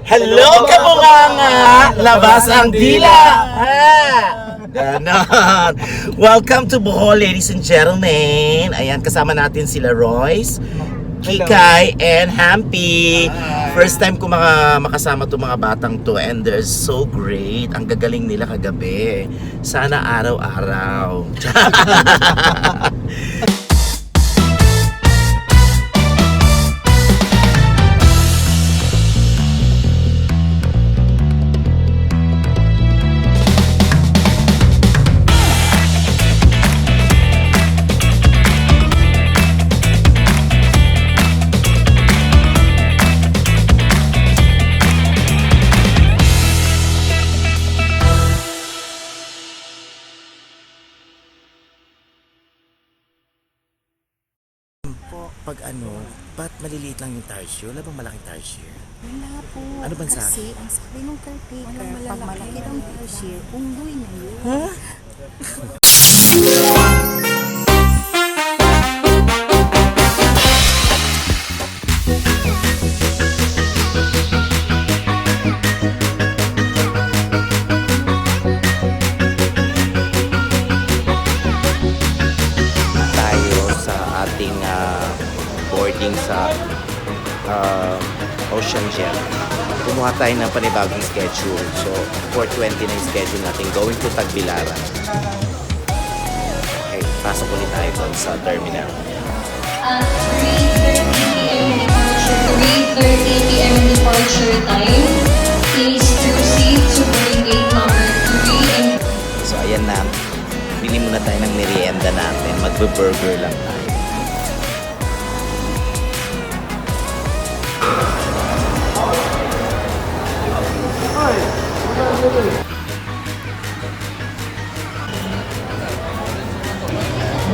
Hello, kabunganga! Labas ang dila! Ganon. Welcome to Bohol, ladies and gentlemen. Ayan, kasama natin sila Royce, Kikay, and Hampy. First time ko makasama itong mga batang to, and they're so great. Ang gagaling nila kagabi. Sana araw-araw. Pag ba't maliliit lang yung tarsier? Wala bang malaking tarsier? Wala po. Ano bang Kasi ang sabi ng caretaker, pag malaki ng tarsier, unggoy na yun. Huh? Boarding sa Ocean Jet. Kumuha tayo ng panibagong schedule. So, 4:20 na yung schedule natin going to Tagbilaran. Okay, pasok ulit tayo doon sa terminal. 3:30 p.m. departure time. Please proceed to boarding gate number 3 and... So, ayan na. Bili muna tayo ng merienda natin. Magbe-burger lang tayo.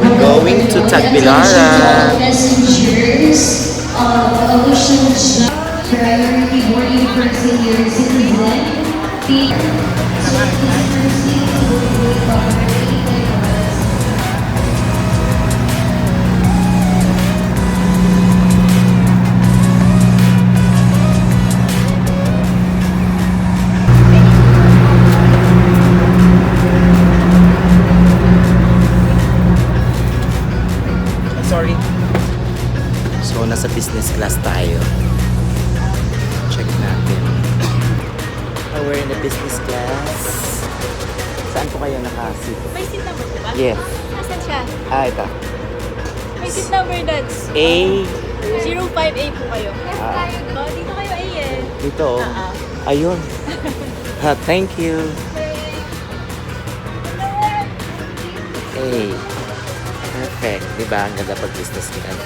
We're going to Tagbilaran. Passengers of Ocean Jet, priority boarding for senior citizen. Sorry. So, nasa business class tayo. Check natin. Oh, we're in the business class. Saan po kayo nakasit? May seat number po ba? Yes. Nasaan siya? Ito. May seat number that's A. 05A po kayo. Ah. Oh, dito kayo A eh. Dito. Ayun. Thank you. A. Perfect. Diba? Ang ganda pag business class.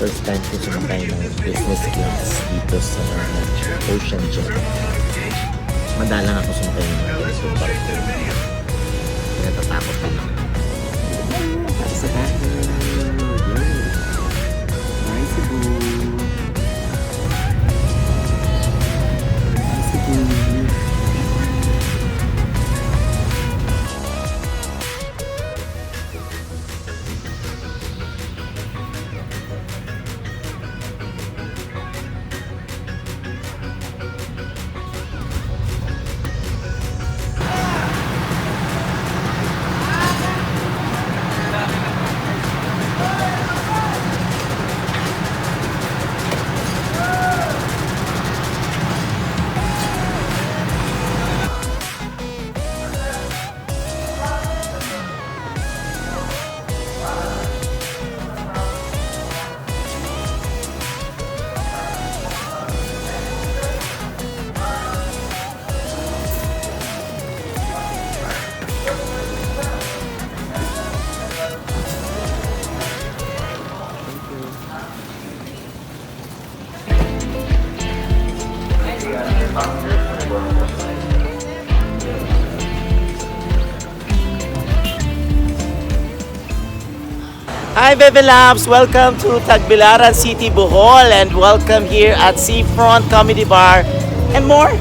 First time ko sumakay ng business class dito sa Ocean Jet. Madalang ako sumakay ng ganito barko. Natatakot pa lang. Sa tayo. Nice to go. Nice to go. Hi Bebe Labs! Welcome to Tagbilaran City, Bohol, and welcome here at Seafront Comedy Bar and more.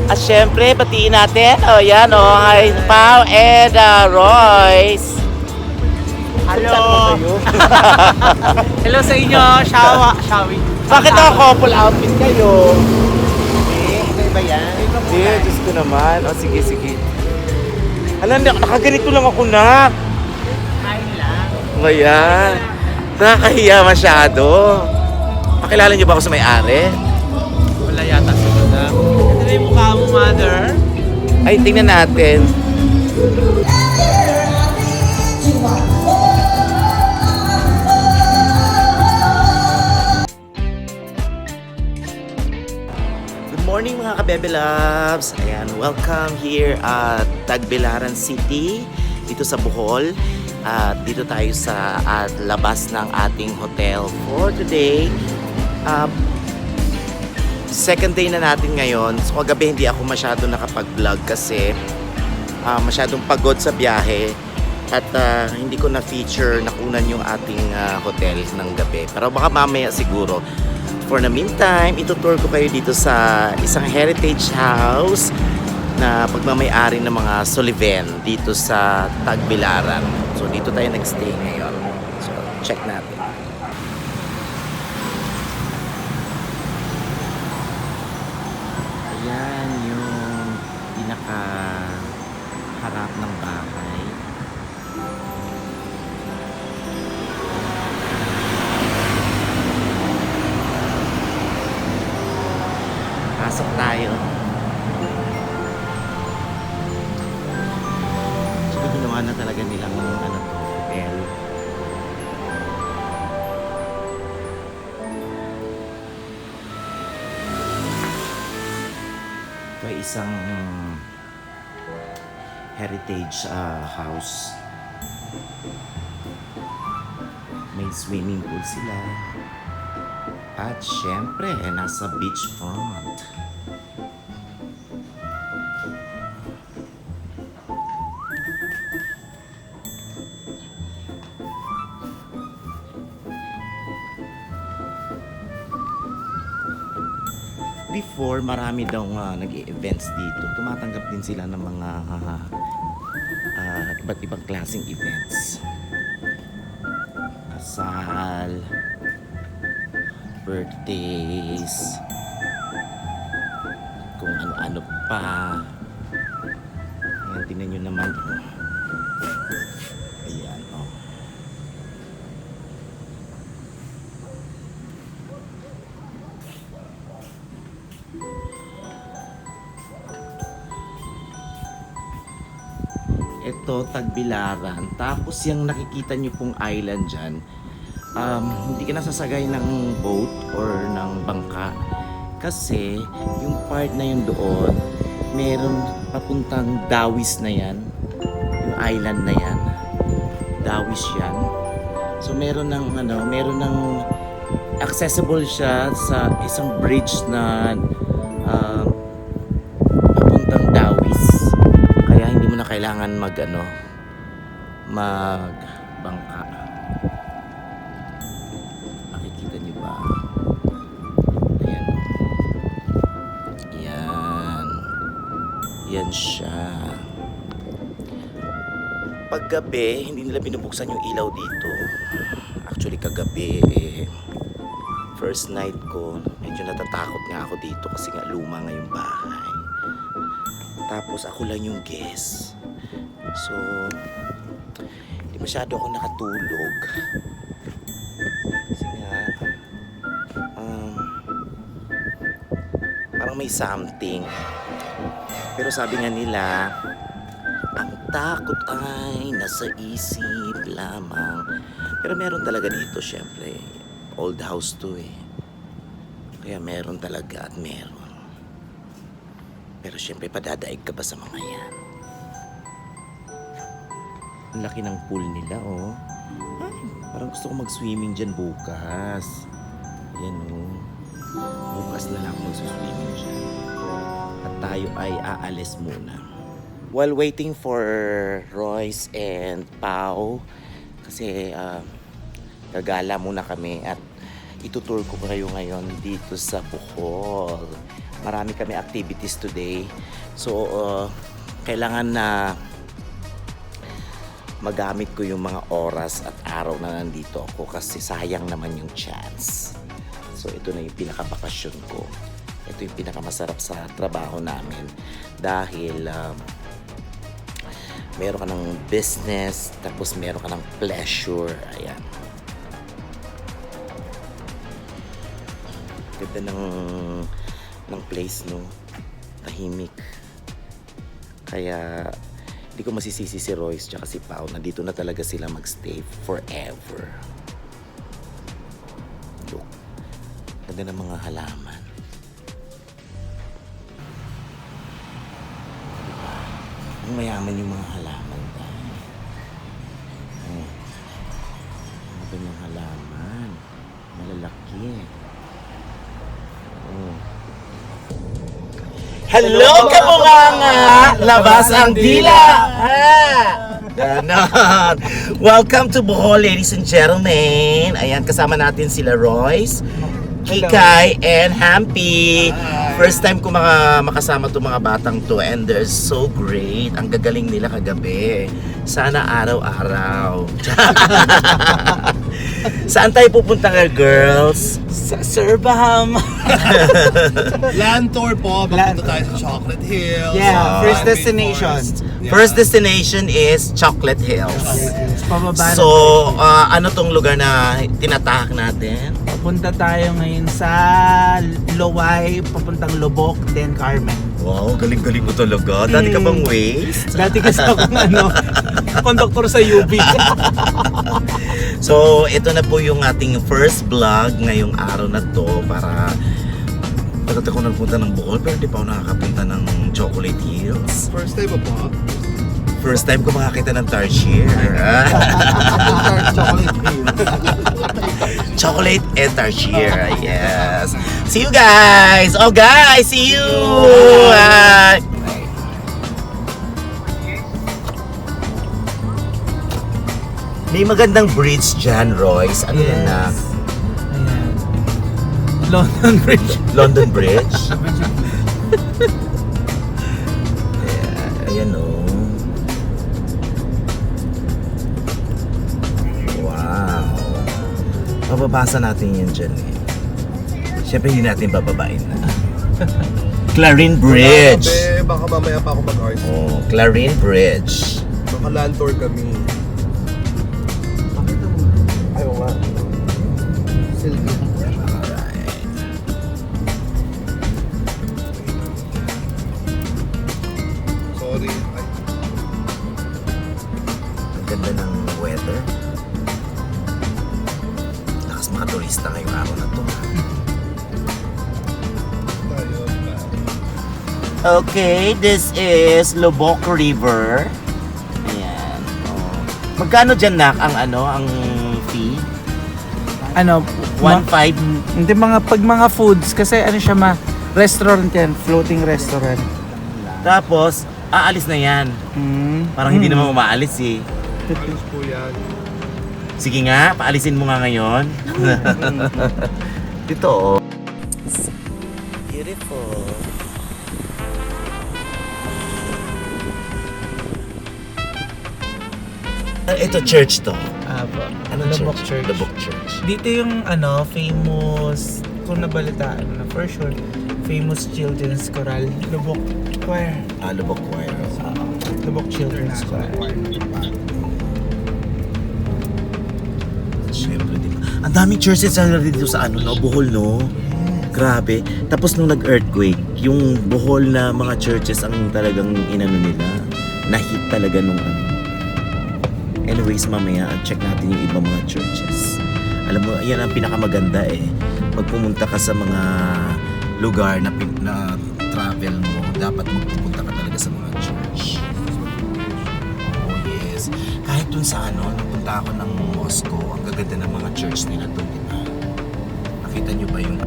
At syempre, batiin natin. Yan hi Pao and Royce. Hello! Hello sa inyo, Shawi. Bakit ako couple outfit kayo? Iba yan? Diyos ko naman. O, sige, sige. Alam, nakaganito lang ako na. Kain lang. Ayan. Nakakahiya masyado. Pakilala niyo ba ako sa may-ari? Wala yata sila na. Ito na yung mukha mo, mother. Ay, tingnan natin. Good morning mga kabebe loves! Ayan, welcome here at Tagbilaran City, dito sa Bohol. At dito tayo sa labas ng ating hotel for today. Second day na natin ngayon. So kagabi hindi ako masyado nakapag-vlog kasi masyadong pagod sa biyahe. At hindi ko na-feature nakunan yung ating hotel ng gabi. Pero baka mamaya siguro. For the meantime, itutour ko kayo dito sa isang heritage house na pagmamay-ari ng mga Sullivan dito sa Tagbilaran. So dito tayo nag-stay ngayon. So check natin. Ayan yung pinaka-harap ng bahay. Pasok tayo. So, ginawa na talaga nilang hotel. Ito ay isang heritage house. May swimming pool sila. At syempre, nasa beachfront. Before, marami daw nag-e-events dito. Tumatanggap din sila ng mga iba't ibang klaseng events. Kasal, birthdays, kung ano-ano pa. Ayan, tingnan nyo naman. Ayan, oh. Ito, Tagbilaran. Tapos yung nakikita nyo pong island dyan, hindi ka nasasagay ng boat or ng bangka kasi yung part na yun doon meron papuntang Dawis na yan, yung island na yan, Dawis yan. So meron ng accessible siya sa isang bridge na papuntang Dawis, kaya hindi mo na kailangan magbangka. Makikita niyo ba? Ayan. Yan siya. Paggabi, hindi nila binubuksan yung ilaw dito. Actually, kagabi, first night ko, medyo natatakot nga ako dito kasi nga luma nga yung bahay. Tapos ako lang yung guest. So, hindi masyado ako nakatulog. Kasi nga, parang may something. Pero sabi nga nila, ang takot ay nasa isip lamang. Pero meron talaga dito, syempre. Old house to eh. Kaya meron talaga at meron. Pero syempre, padadaig ka ba sa mga yan? Ang laki ng pool nila, oh. Ay, parang gusto ko mag-swimming dyan bukas. Ayan, oh. Bukas na lang mag-swimming dyan. At tayo ay aalis muna. While waiting for Royce and Pao, kasi gagala muna kami at itutour ko kayo ngayon dito sa Bohol. Marami kami activities today. So, kailangan na magamit ko yung mga oras at araw na nandito ako kasi sayang naman yung chance. So ito na yung pinakabakasyon ko. Ito yung pinakamasarap sa trabaho namin dahil meron ka ng business tapos meron ka ng pleasure. Ayan. Ganda ng place, no? Tahimik. Kaya hindi ko masisisi si Royce tsaka si Pao. Nandito na talaga sila magstay forever. Look. Ganda ng mga halaman. Diba? Ang mayaman yung mga halaman tayo. Ang ganda yung halaman. Malalaki. Hello, kamunganga! Labas ang dila! Ganon! Welcome to Bohol, ladies and gentlemen. Ayan, kasama natin sila Royce, Kikay, and Hampy. First time ko makasama itong mga batang to and they're so great. Ang gagaling nila kagabi. Sana araw-araw. Saan tayo pupunta nga, girls? Sa Sir Baham. Land tour po, papunta tayo sa Chocolate Hills. Yeah, first Pine destination. Forest. Yeah. First destination is Chocolate Hills. Pababa So, ano tong lugar na tinatahak natin? Punta tayo ngayon sa Loway, papuntang Lubok, then Carmen. Wow, galing-galing mo talaga. Dati ka bang waste? Dati kasi akong konduktor sa UB. So, ito na po yung ating first vlog ngayong araw na to para pagkat ako nagpunta ng Bohol pero di pa ako nakakapunta ng Chocolate Hills. First time po. First time ko makakita ng Tarsier. Chocolate Hills. Chocolate and Tarsier, yes. See you guys! Oh guys, see you! May magandang bridge dyan, Royce. Ano yan na? Ayan. London Bridge. London Bridge? Ayan o. Wow. Mababasa natin yan dyan eh. Siyempre hindi natin bababain na. Clarin Bridge. Baka mamaya pa ako mag-art. Oh, Clarin Bridge. Baka land tour kami. Ayaw nga. Silky. Sorry. Ay, Ang ganda ng weather. Lakas mga turista ngayong araw na to. tayo. Okay, this is Lubok River. Ayan. Oh. Magkano dyan ang fee? Ano? 1.5. Hindi pag mga foods kasi ano siya restaurant yan, floating restaurant. Tapos, aalis na yan. Parang hindi naman umaalis eh. Alis po yan. Sige nga, paalisin mo nga ngayon. Dito oh. Beautiful. Ito church to. Anong Lubok church? Lubok Church. Dito yung famous, kung nabalitaan na for sure, famous children's choral, Lubok Choir. Lubok Choir. Lubok Children's Choir. Siyempre, di ba? Ang daming churches na dito sa Bohol, no? Grabe. Tapos nung nag-earthquake, yung Bohol na mga churches ang talagang inano nila. Na-hit talaga nung Anyways, mamaya, check natin yung ibang mga churches. Alam mo, yan ang pinakamaganda eh. Pag pumunta ka sa mga lugar na travel mo, dapat magpupunta ka talaga sa mga church. Oh yes. Kahit dun sa napunta ako ng Moscow, ang gaganda ng mga church nila dun, di ba? Nakita nyo ba yung...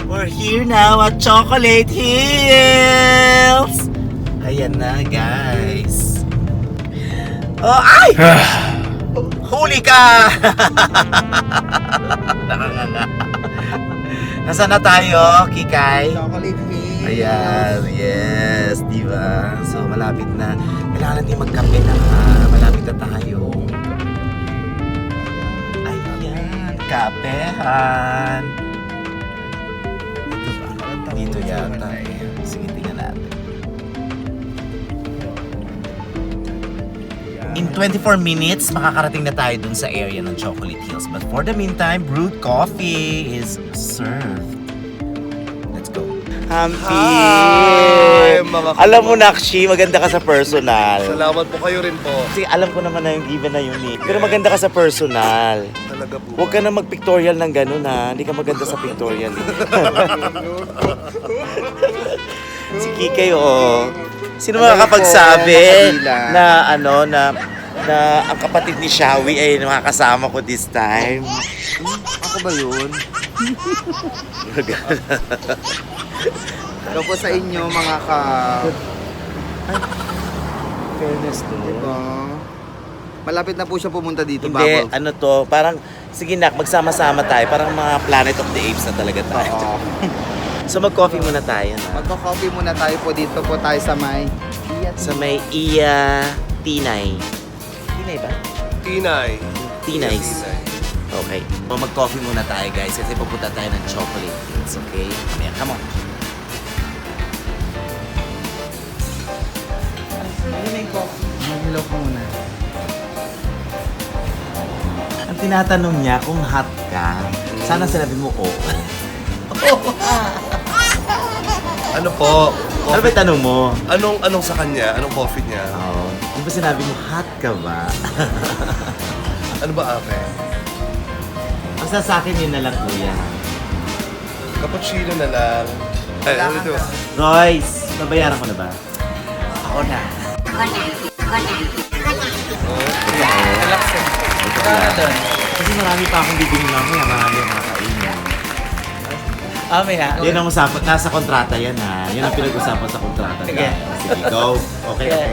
We're here now at Chocolate Hills! Ayan na, guys. Oh, ay! Huli ka! Nakanganga. Nasaan na tayo, Kikay? Chocolate Hills. Ayan, yes, di ba? So, malapit na. Kailangan natin magkape na malapit na tayo. Ayan. kapehan. Dito ba? Dito yata eh. Sige, tingnan natin. In 24 minutes, makakarating na tayo dun sa area ng Chocolate Hills. But for the meantime, brewed coffee is served. Let's go. Hampi! Hi, mga Alam mo, Nakshi, maganda ka sa personal. Salamat po kayo rin po. Kasi alam ko naman na yung given na yun eh. Pero maganda ka sa personal. Talaga po. Huwag ka na mag-pictorial ng gano'n ha. Hindi ka maganda sa pictorial eh. Si Kikay, oo. Sino makakapagsabi na ano na ang kapatid ni Shawi ay makakasama ko this time? Ako ba yun? Ito po sa inyo mga ka... Fairness to. Diba? Malapit na po siya pumunta dito, Hindi, Bubble. ano to, parang, sige nak, magsama-sama tayo. Parang mga Planet of the Apes na talaga tayo. Oo. So mag-coffee muna tayo na. Magko-coffee muna tayo po dito po tayo sa may... Sa may Iya Tinay. Tinay ba? Tinay. Tinays. Okay. So mag-coffee muna tayo guys kasi pupunta tayo ng Chocolate Hills, okay? Mamaya, come on. Mag-hello ko muna. Ang tinatanong niya kung hot ka, sana sinabi mo oo. Ano po? Ano ba yung tanong mo? Anong sa kanya? Anong coffee niya? Oo. Kung ba sinabi mo hot ka ba? Ano ba ate? Basta sa akin yun na lang kuya. Cappuccino na lang. Ay, ano ito? Royce, nabayaran ko na ba? Ako na. Relax eh. Kaya doon. Kasi marami pa akong bibili mamaya, marami ang makakainin. Maya. Yan ang usapan, nasa kontrata yan ha. Yan ang pinag-usapan sa kontrata. Sige. Sige, go. Okay, Sige. okay.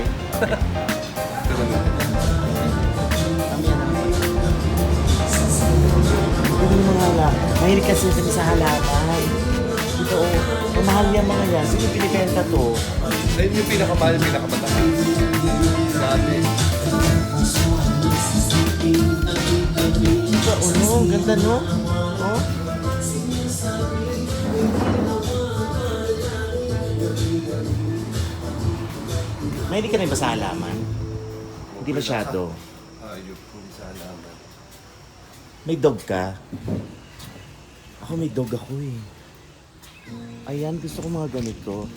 Hindi mo mga hala. Mahilig kasi kami sa halaman. Ito, mahal yan mga yan. Sige, pinibenta to. Ayun yung pinakamahal, pinakamataas. Sabi. Ito, ano, ang ganda no? Oh. Mahilig ka rin ba sa halaman? Hindi masyado. Ayun po sa halaman. May dog ka? Ako may dog ako eh. Ayan, gusto ko mga ganito.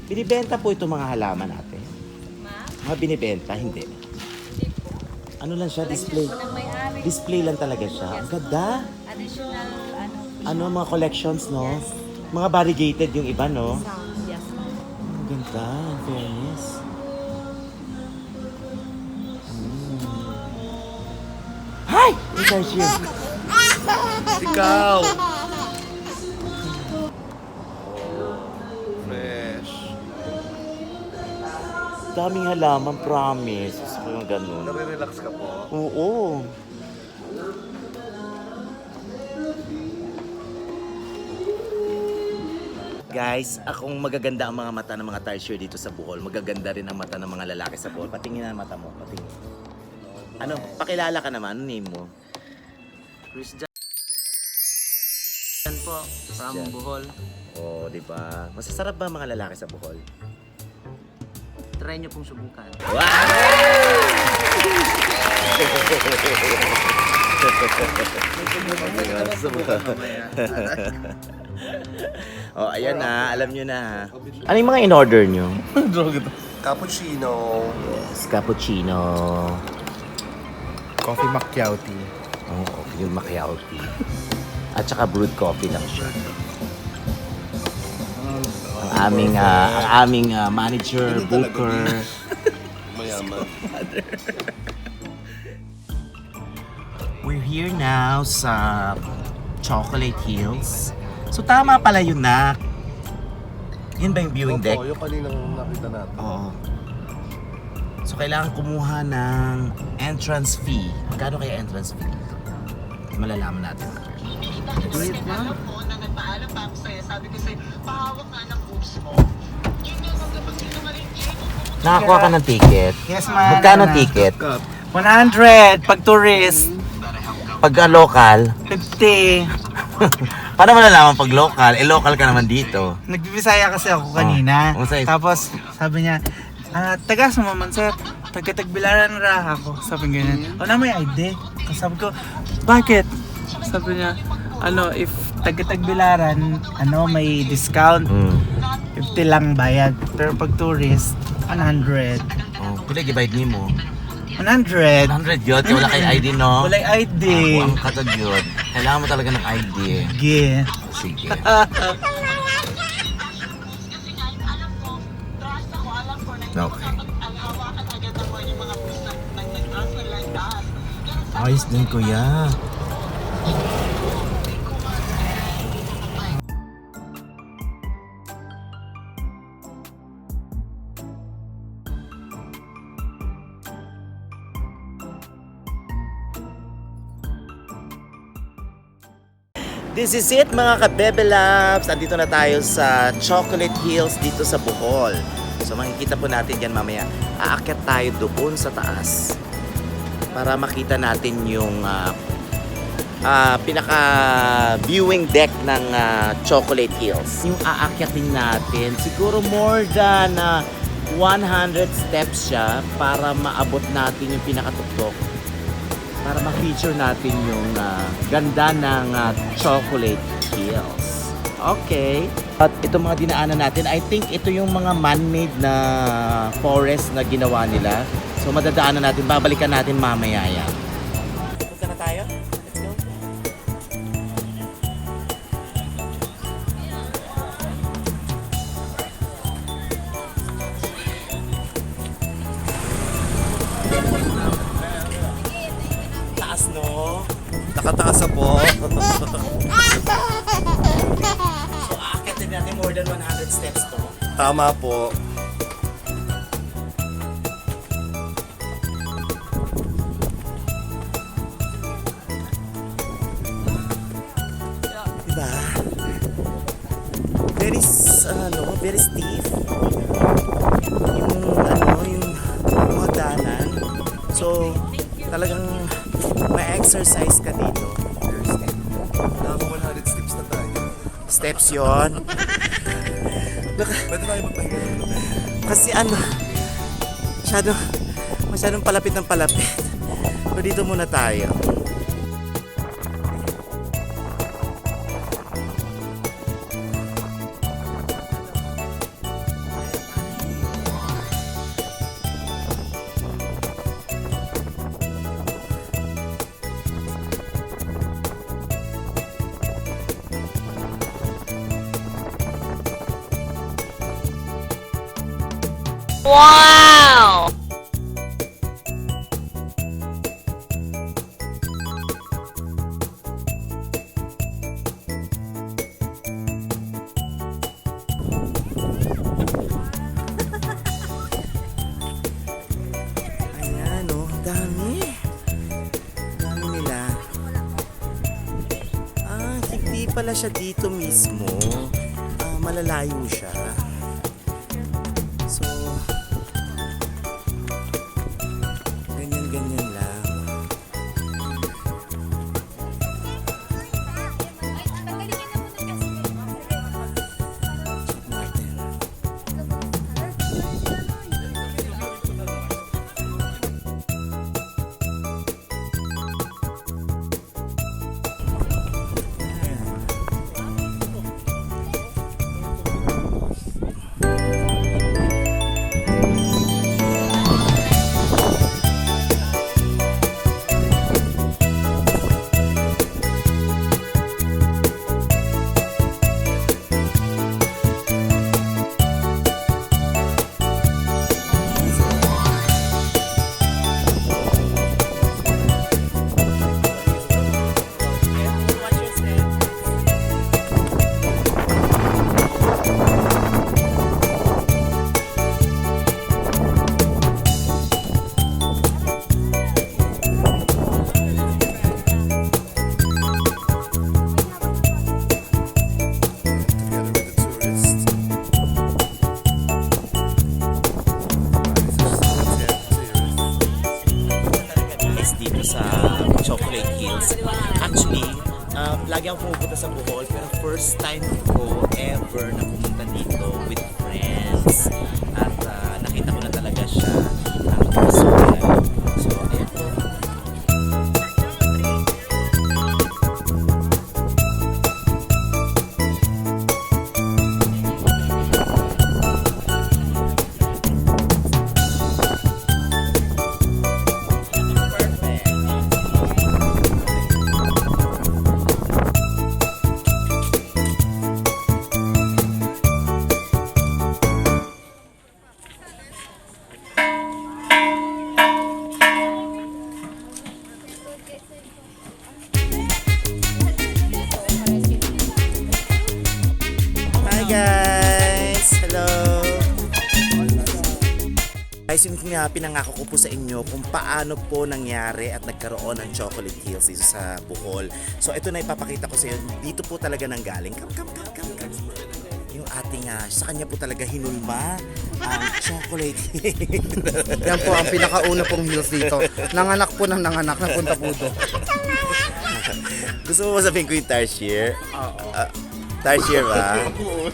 Binibenta po ito mga halaman natin. Mga binibenta, hindi. Ano lang siya, display. Display lang talaga siya. Ang ganda. Additional, Ano, mga collections, no? Mga variegated yung iba, no? yes. Ang ganda, in fairness. Hi! Ikaw siya. Ikaw! Fresh. Daming halaman, promise. Gusto ko yung ganun. Nare-relax ka po. Oo. Guys, akong magaganda ang mga mata ng mga tarsier dito sa Bohol. Magaganda rin ang mata ng mga lalaki sa Bohol. Patingin na ang mata mo, patingin. Ano, pakilala ka naman. Ano name mo? Chris Jan po. From Jan. Bohol. Oh, di ba? Masasarap ba ang mga lalaki sa Bohol? Try nyo pong subukan. Oh, ayan na. Alam nyo na. Ano yung mga in-order nyo? Cappuccino. Yes, cappuccino. Coffee macchiato. Oh, okay, yung macchiato. At saka brewed coffee lang siya. Ang aming manager, booker. Mayaman. We're here now sa Chocolate Hills. So tama pala yun na. Yun ba yung viewing deck? Opo, yung kaninang nakita natin. Oo. So kailangan kumuha ng entrance fee. Magkano kaya entrance fee? Malalaman natin. Wait na. Nakakuha ka ng ticket? Yes, ma'am. Magkano ticket? 100 pag tourist. Pag local, 50. paano mo nalaman pag local? Eh, local ka naman dito. Nagbibisaya kasi ako kanina. Oh, masaya. Tapos sabi niya, taga sumaman sir. Taga-Tagbilaran ra ako. Sabi ganyan. O na may ID. Tapos sabi ko, bakit? Sabi niya, if taga-Tagbilaran, may discount. 50 lang bayad. Pero pag tourist, 100. Oh, pwede gibayad ni mo. 100. 100 yun, kaya wala kay ID, no? Walay ID. Ang katag yun. Kailangan mo talaga ng ID. Sige. Sige. Okay. Ayos din, kuya. This is it mga ka-Bebe Labs. Andito na tayo sa Chocolate Hills dito sa Bohol. So makikita po natin yan mamaya. Aakyat tayo doon sa taas para makita natin yung pinaka viewing deck ng Chocolate Hills. Yung aakyatin natin, siguro more than 100 steps siya para maabot natin yung pinakatuktok. Para ma-feature natin yung ganda ng Chocolate Hills. Okay. At itong mga dinaanan natin, I think ito yung mga man-made na forest na ginawa nila. So madadaanan natin, babalikan natin mamaya yan. Punta na tayo? Let's go. Taas, no? Nakataas na po. So aakyatin natin more than 100 steps to. Tama po. Diba? Very stiff. Yung mga danan. So, talagang may exercise ka dito. Naka 100 steps na tayo. Steps yon. Pwede tayo magpahinga. Kasi masyadong palapit ng palapit. So, dito muna tayo. Wow! Ayan, oh, dami. Dami nila. Hindi pala siya dito mismo. Malalayo siya. So, ganyan lang. Check natin. pumupunta sa Bohol, pero first time ko ever na pumunta dito with friends. At nakita ko na talaga siya ang personal. So, ayan po. Hi guys! Hello! Guys, yung pinangako ko po sa inyo kung paano po nangyari at nagkaroon ng Chocolate Hills dito sa Bohol. So ito na ipapakita ko sa inyo. Dito po talaga nanggaling. Come. Yung ating, sa kanya po talaga hinulma ang Chocolate Hills. Yan po ang pinakauna pong hills dito. Nanganak po ng nanganak, napunta po doon. Gusto mo sabihin ko yung Tarsier? Oo. Tarsier ba?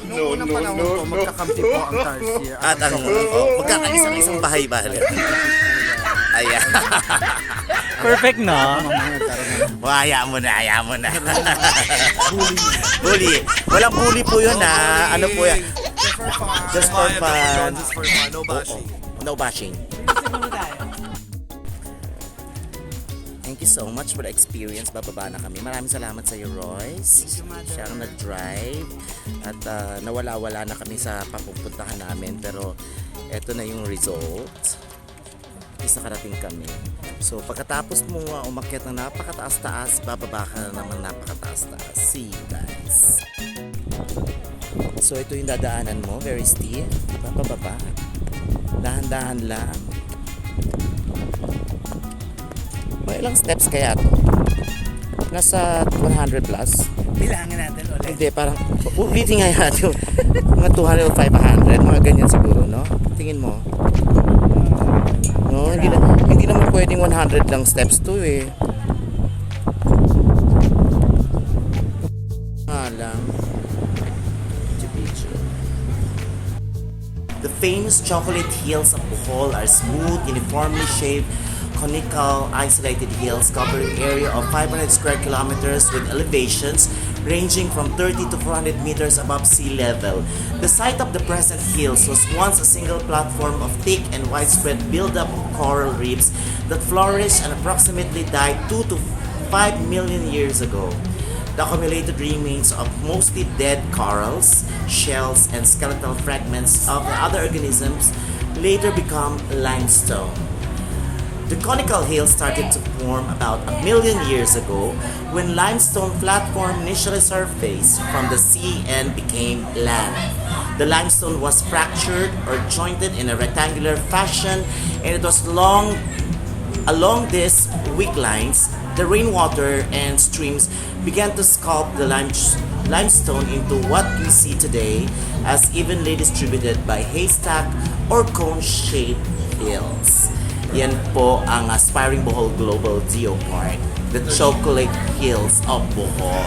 Noong unang panahon po, magkakampi po ang Tarsier. At ang magkakaisang bahay ba? Ayan. Perfect, no? Hayaan mo na. Bully. Walang bully po yun ha. Ano po yan? Just for fun. No bashing. No bashing. Thank you so much for the experience. Bababa na kami. Maraming salamat sa iyo, Royce. Siya ang nag-drive. At nawala-wala na kami sa papupuntahan namin. Pero eto na yung result. Isa karating kami. So pagkatapos mo umakyat ng napakataas-taas, bababa ka na naman napakataas-taas. See you guys. So ito yung dadaanan mo. Very steep. Bababa. Dahan-dahan lang. May ilang steps kaya to? Nasa 100 plus? Bilangin natin ulit. Hindi, parang ulitin nga yan. Mga 200 o 500, mga ganyan siguro, no? Tingin mo. No, hindi naman pwedeng 100 lang steps to eh. Lang. The famous Chocolate Hills of Bohol are smooth, uniformly shaped, conical, isolated hills covering area of 500 square kilometers with elevations ranging from 30 to 400 meters above sea level. The site of the present hills was once a single platform of thick and widespread buildup of coral reefs that flourished and approximately died 2 to 5 million years ago. The accumulated remains of mostly dead corals, shells, and skeletal fragments of the other organisms later become limestone. The conical hills started to form about 1 million years ago when limestone platform initially surfaced from the sea and became land. The limestone was fractured or jointed in a rectangular fashion, and it was along these weak lines, the rainwater and streams began to sculpt the limestone into what we see today as evenly distributed by haystack or cone-shaped hills. Yan po ang Aspiring Bohol Global Geopark, the Chocolate Hills of Bohol.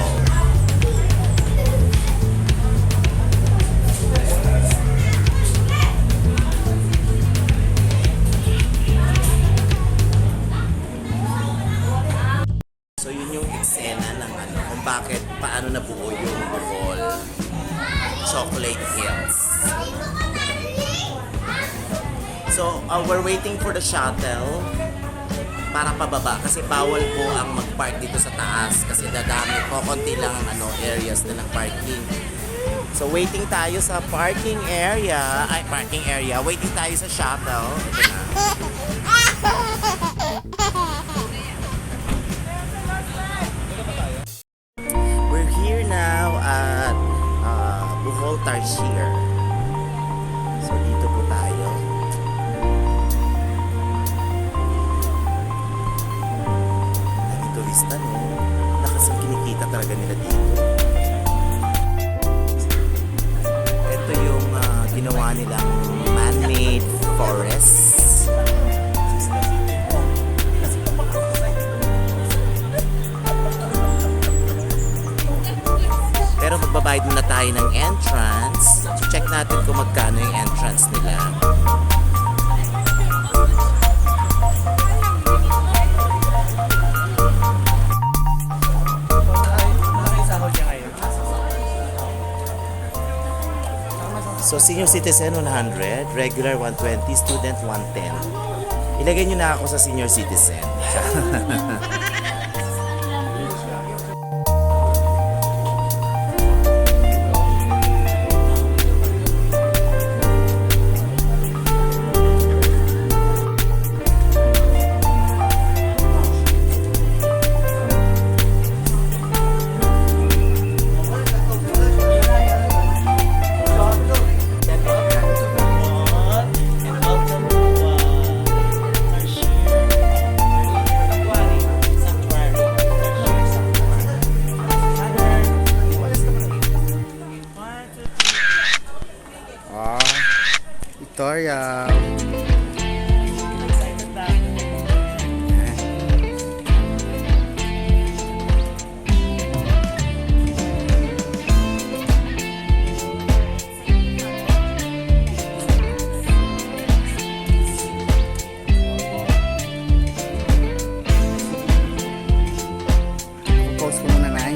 So yun yung eksena ng kung paano nabuo yung Bohol Chocolate Hills. So, we're waiting for the shuttle para pababa kasi bawal po ang mag-park dito sa taas kasi dadami po, konti lang ang areas na ng parking. So, waiting tayo sa parking area. Waiting tayo sa shuttle. Ito na. We're here now at Bohol Tarsier. So, dito po tayo. Turista, no? Nakasang kinikita talaga nila dito. Ito yung ginawa nilang man-made forests. magbabayad muna tayo ng entrance. So check natin kung magkano yung entrance nila. So senior citizen 100, regular 120, student 110. Ilagay nyo na ako sa senior citizen. Victoria. Post ko muna na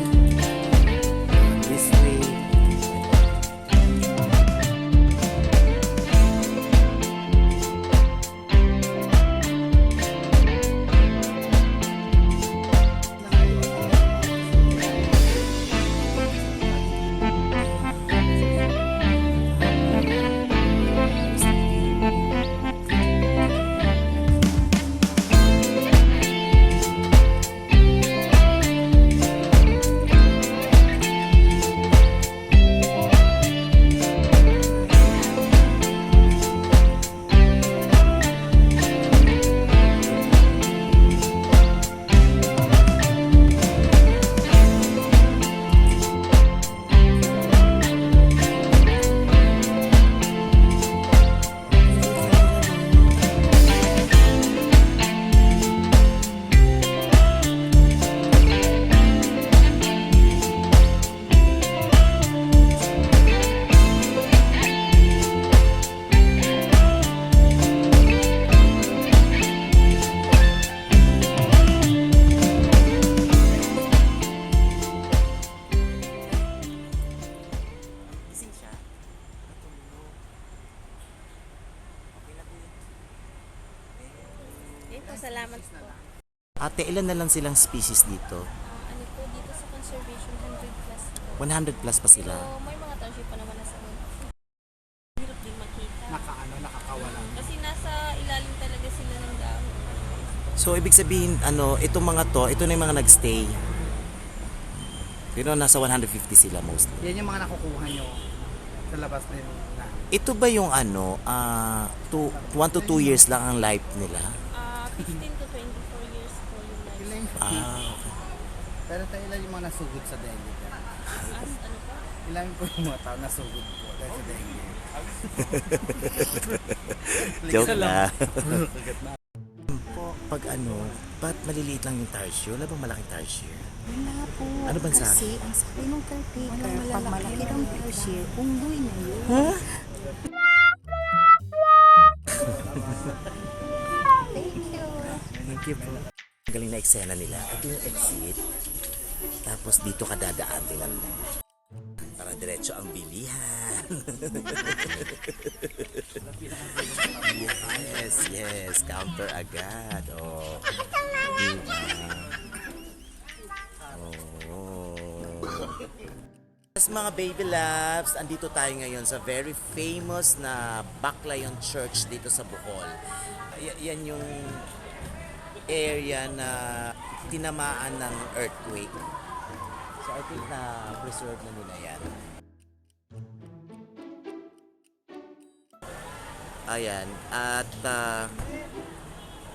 this way. Salamat po. Ate, ilan na lang silang species dito? Ano po, dito sa conservation, 100 plus po. 100 plus pa sila. So, may mga township pa naman nasa doon. Hirap din makita. Nakakawala. Kasi nasa ilalim talaga sila ng dahon. So, ibig sabihin, itong mga to, ito na yung mga nagstay. Pero nasa 150 sila mostly. Yan yung mga nakukuha nyo sa labas din na. Ito ba yung 1 to 2 years lang ang life nila? 15 to 24 years po yung life. Ilan yung Okay. pero tayo ilan yung mga nasugod sa dengue dyan? As ano po? Ilan po yung mga tao nasugod po dahil sa dengue? Joke na. Pag ba't maliliit lang yung tarsier? Wala bang malaking tarsier? Wala po. Ano bang sabi? Kasi ang sabi nung caretaker, pag malaki ang tarsier, unggoy na yun. Huh? Thank you. Thank you po. Ang galing na eksena nila. Ito yung exit. Tapos dito ka dadaan din. Para diretso ang bilihan. Yes. Counter agad. Oh. Diba? Oh. Yes, mga baby loves, andito tayo ngayon sa very famous na Baclayon Church dito sa Bohol. Yan yung area na tinamaan ng earthquake. So I think na preserve na nila yan. Ayan, at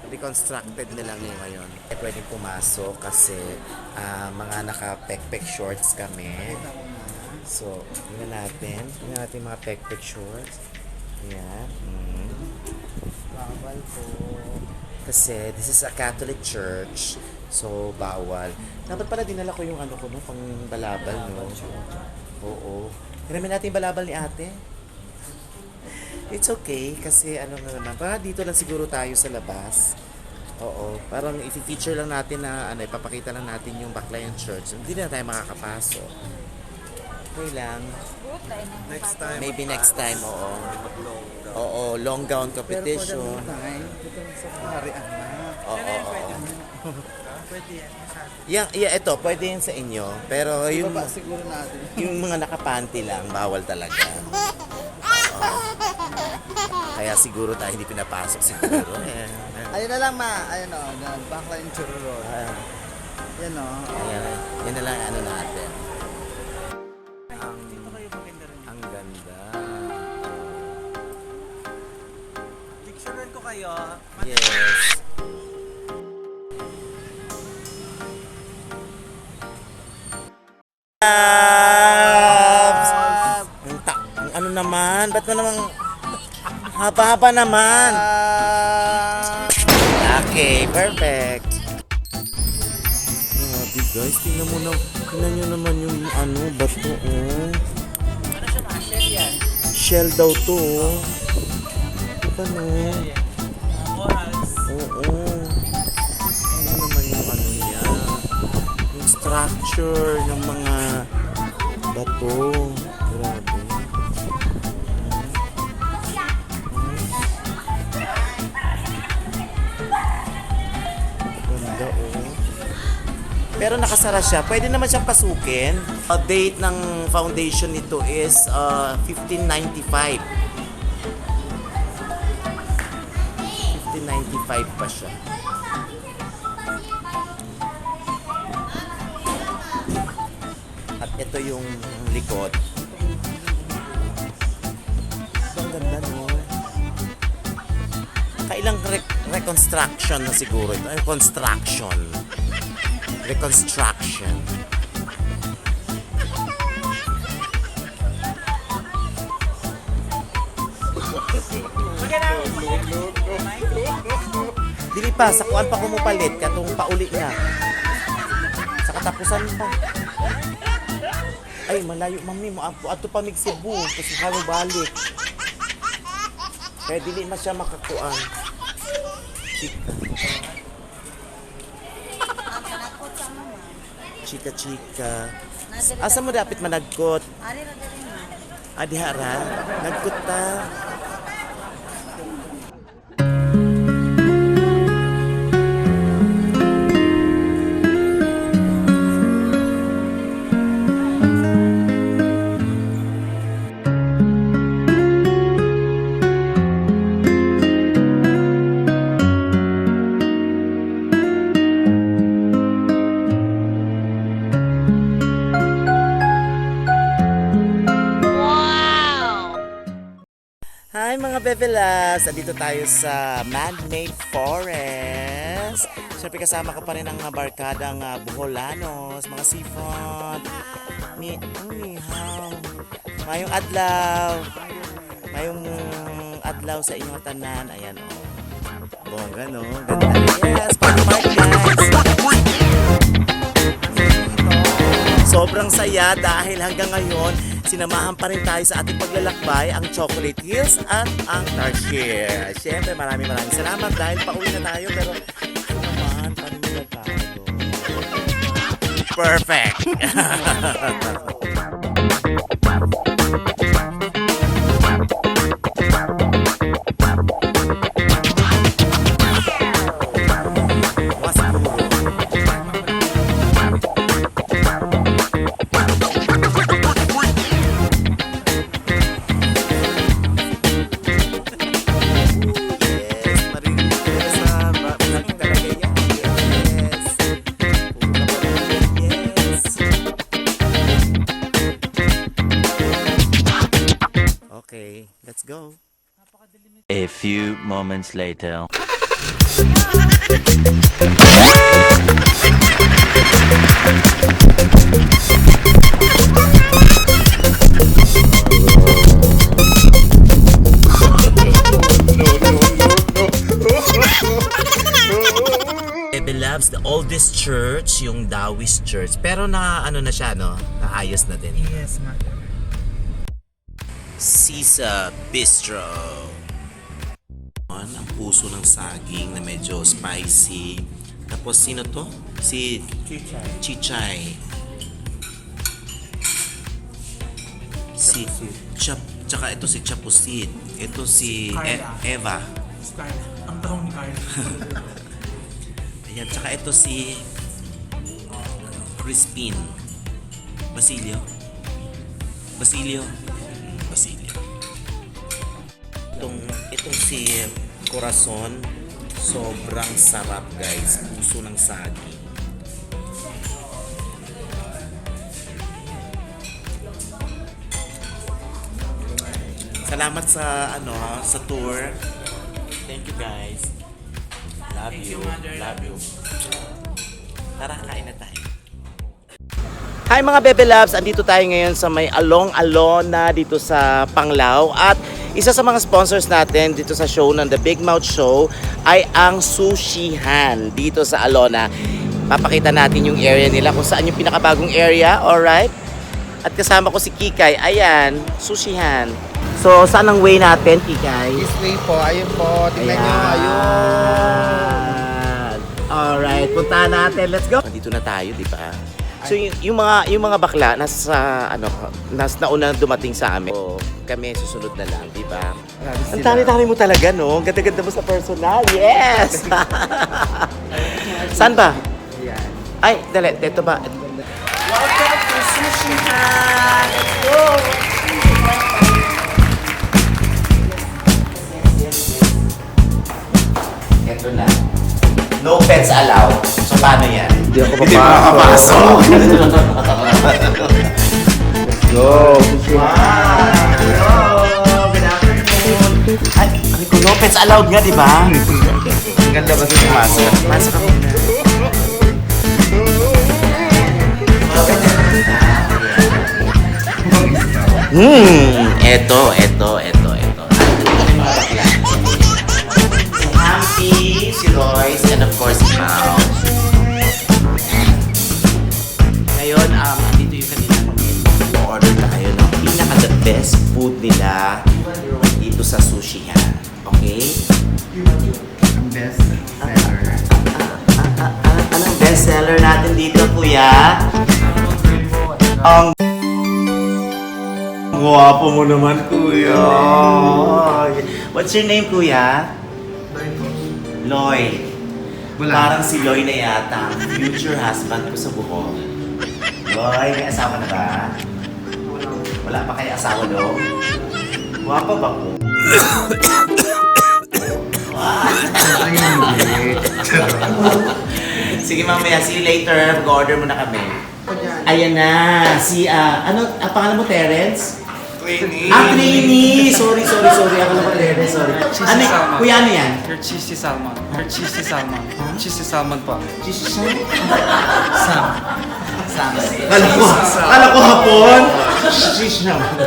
reconstructed nila ngayon. Pwedeng pumasok kasi mga naka-pek-pek shorts kami. So, tingnan natin mga pek-pek shorts. Ayan. Bawal po. Kasi this is a Catholic church. So, bawal. Dapat pala dinala ko yung pang balabal, no? Oo. Hiramin natin yung balabal ni ate. It's okay kasi ano na naman, para dito lang siguro tayo sa labas. Oo, parang i-feature lang natin na ano, ipapakita lang natin yung Baclayan Church. Hindi na tayo makakapasok. Okay lang. Next time. Maybe next time, oo. Oo, long gown Pero for the competition. meantime, dito sa Paharian na. Oo, oo. Pwede yan. Ito, pwede yun sa inyo. Pero yung, Ibaba siguro natin. yung mga nakapanty lang, bawal talaga. Oo. Kaya siguro tayo hindi pinapasok siguro. Ayun na lang ma, ayun o, Baclayan Churro. Yan o. Ayan, yan na lang ano natin. Dito kayo maganda rin. Ang ganda. Picturean ko kayo. Yes. Ang ano naman? Ba't mo namang haba-haba naman? Okay, perfect. Grabe guys, tingnan mo na. Tingnan nyo naman yung ano, bato, oh. Ano siya mga shell yan? Shell daw to, oh. Ano? Corals. Oo. Ano naman yung ano niya? Yung structure ng mga bato. Grabe. Ganda, oh. Pero nakasara siya. Pwede naman siyang pasukin. Date ng foundation nito is 1595. 1595 pa siya. At ito yung likod. Ang ganda, no? Kailang reconstruction na siguro ito. Reconstruction. Reconstruction. Dili pa, sa kuan pa kumupalit, katong pauli na. Sa katapusan pa. Ay, malayo mami mo. Ato pa mig Cebu, kasi kami balik. Kaya dili man siya makakuan. Chika. Chika, chika. Asa mo dapat managkot? Ari ra diri ma. Adihara, nagkot ta. Hi mga bebelas! Andito tayo sa man-made forest. Siyempre kasama ko pa rin ang mga barkadang Boholanos, mga seafront. Nihaw. Mayong adlaw. Mayong adlaw sa inyong tanan. Ayan o. Oh. Bongga no? Ganda. Yes! Pag-mark guys! Sobrang saya dahil hanggang ngayon sinamahan pa rin tayo sa ating paglalakbay ang Chocolate Hills at ang Tarsier. Siyempre maraming salamat dahil pauwi na tayo pero sinamahan pa rin nila tayo. Perfect! Okay, let's go. A few moments later. Baby loves the oldest church, yung Taoist church. Pero na ano na siya, no? Naayos na din. Yes, ma. Sisa Bistro. Ang puso ng saging na medyo spicy. Tapos sino to? Si Chichay. Si tsaka ito si Chapusit. Ito si Eva. Scarlett. Ang tanong ni Carla. Ayan, tsaka ito si Crispin. Basilio. Basilio. Itong si Corazon, sobrang sarap guys. Puso ng saging. Salamat sa sa tour. Thank you guys. Love you. Love you. Tara, kain na tayo. Hi mga Bebe Loves! Andito tayo ngayon sa may Along-Alona dito sa Panglao. At isa sa mga sponsors natin dito sa show ng The Big Mouth Show ay ang Sushihan dito sa Alona. Papakita natin yung area nila kung saan yung pinakabagong area. Alright? At kasama ko si Kikay. Ayan, Sushihan. So, saan ang way natin, Kikay? This way po, ayun po. Tingnan nyo, ayun. Alright, puntahan natin. Let's go. Nandito na tayo, di ba? So yung mga bakla nasa nauna dumating sa amin. So, kami susunod na lang, di ba? Ang tani-tani mo talaga, no? Ang ganda-ganda mo sa personal. Yes. Saan ba? Ayan. Ay, dali, dito ba? Welcome to Sushi Man. Let's go. Ito na. No pets allowed. So, paano yan? Hindi ako Hindi makakapasok. Go. Wow! Hello! Good afternoon! Ay, no pets allowed nga, di ba? Ang ganda ba sa maso? Pasok ka muna. Eto. Si Hampy, si Royce, and of course, si Mao. Ngayon, dito yung kanilang order tayo ng pinaka-the best food nila dito sa Sushihan. Okay? Ang best seller. Anong best seller natin dito, kuya? Ang guwapo mo naman, kuya. What's your name, kuya? Loy. Wala. Parang si Loy na yata ang future husband ko sa Bohol. Loy, may asawa na ba? Wala pa kaya asawa, Lo? Guwapa ba ko? Sige mamaya, see you later. Mag-order muna kami. Ayan na. Si, pangalan mo, Terence? Trainee. trainee! Sorry. Ako naman, Terence. Sorry. Cheesy salmon. Kuya, ano yan? Your cheesy salmon. Your cheesy salmon. Cheesy salmon po. Akala ko hapon. Shish naman.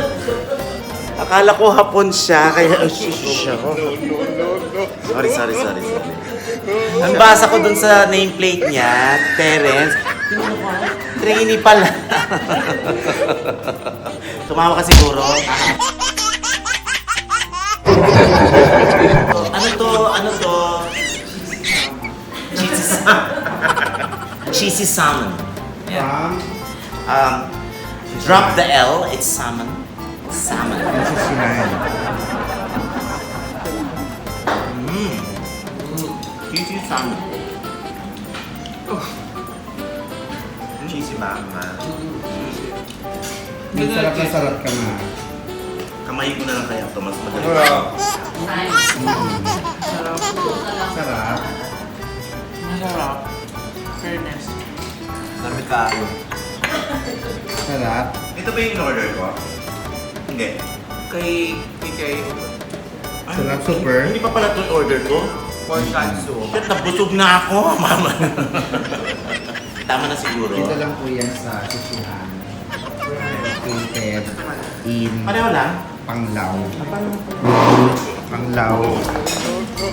Akala ko hapon siya, kaya shish siya. Sorry. Ang basa ko dun sa nameplate niya, Terence, trainee pala. Tumawa ka siguro. Ano to? Cheesy salmon. Yeah. Drop the L, it's salmon. Salmon. Cheesy salmon. Cheesy ba, ma? Sarap na sarap ka na. Kamay ko na lang kaya ito, mas madali. Sarap. Masarap. Fairness. Dami tayo. Sarap. Ito ba yung in-order ko? Hindi. Kay Sarap, super. Hindi pa pala ito order ko. Pork katsu. Shit, nabusog na ako, mama. Tama na siguro. Dito lang po yan sa Sushihan. Located in Pareho lang. Panglao. Panglao.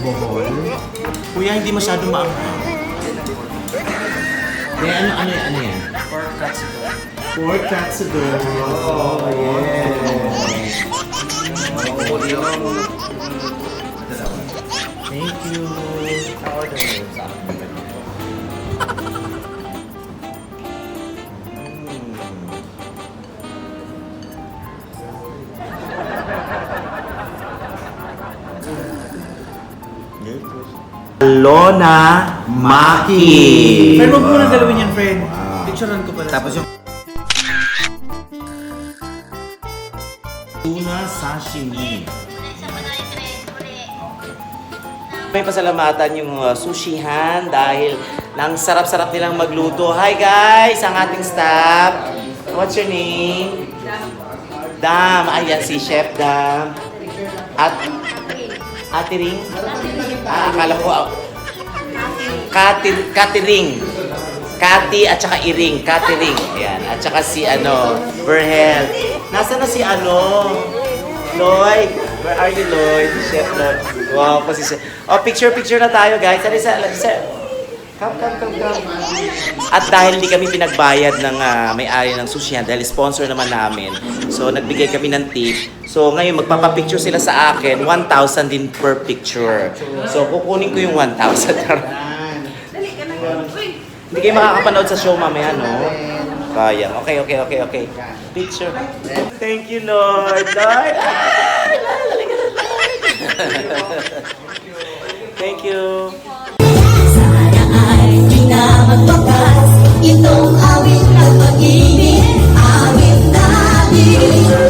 Bohol. Kuya, hindi masyadong maanghang. Ano yan? Pork katsudon. Pork katsudon. Oh, yes. Thank you. Lona Maki. Friend, wag mo na galawin yan, friend. Picturean ko pala. Tapos yung tuna sashimi. May pasalamatan yung sushihan dahil nang sarap-sarap nilang magluto. Hi guys, ang ating staff. What's your name? Dam. Ayan si Chef Dam. At Ate Ring? Akala ko Catering. Kati at saka Iring. Catering. Ayan. At saka si Verhel. Nasaan na si Lloyd? Where are you, Lloyd? Chef Lloyd. Wow, po si Chef. Oh, picture na tayo, guys. Come. At dahil hindi kami pinagbayad ng may-ari ng sushihan, dahil sponsor naman namin, so nagbigay kami ng tip. So ngayon, magpapapicture sila sa akin, 1,000 din per picture. So kukunin ko yung 1,000. Hindi kayo makakapanood sa show mamaya, no? Kaya. Okay. Picture. Thank you, Lord. Thank you. Itong awit ng pag-ibig, awit natin.